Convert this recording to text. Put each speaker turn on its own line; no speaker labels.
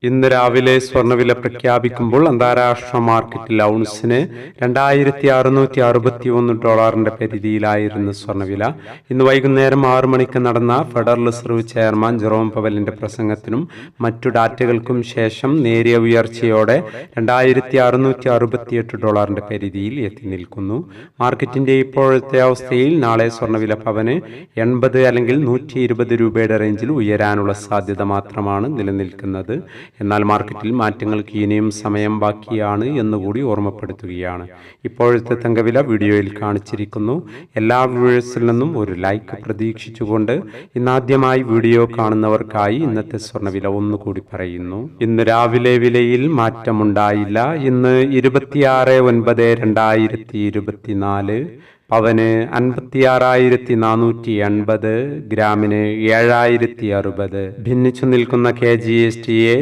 ഇന്ന് രാവിലെ സ്വർണ്ണവില പ്രഖ്യാപിക്കുമ്പോൾ അന്താരാഷ്ട്ര മാർക്കറ്റിൽ ഔൺസിന് $2,661 പരിധിയിലായിരുന്നു സ്വർണ്ണവില. ഇന്ന് വൈകുന്നേരം 6 മണിക്ക് നടന്ന ഫെഡറൽ റിസർവ് ചെയർമാൻ ജെറോം പവലിന്റെ പ്രസംഗത്തിനും മറ്റു ഡാറ്റകൾക്കും ശേഷം നേരിയ ഉയർച്ചയോടെ $2,668 പരിധിയിൽ എത്തി നിൽക്കുന്നു. മാർക്കറ്റിന്റെ ഇപ്പോഴത്തെ അവസ്ഥയിൽ നാളെ സ്വർണ്ണവില പവന് 80 അല്ലെങ്കിൽ 120 രൂപയുടെ റേഞ്ചിൽ ഉയരാനുള്ള സാധ്യത മാത്രമാണ് നിലനിൽക്കുന്നത്. എന്നാൽ മാർക്കറ്റിൽ മാറ്റങ്ങൾക്ക് ഇനിയും സമയം ബാക്കിയാണ് എന്നുകൂടി ഓർമ്മപ്പെടുത്തുകയാണ്. ഇപ്പോഴത്തെ തങ്കവില വീഡിയോയിൽ കാണിച്ചിരിക്കുന്നു. എല്ലാ വ്യൂവേഴ്സിൽ നിന്നും ഒരു ലൈക്ക് പ്രതീക്ഷിച്ചുകൊണ്ട് ഇന്നാദ്യമായി വീഡിയോ കാണുന്നവർക്കായി ഇന്നത്തെ സ്വർണ്ണവില ഒന്നുകൂടി പറയുന്നു. ഇന്ന് രാവിലെ വിലയിൽ മാറ്റമുണ്ടായില്ല. ഇന്ന് 26/9/2024 പവന് 56,480, ഗ്രാമിന് 7,060. ഭിന്നിച്ചു നിൽക്കുന്ന KGSTA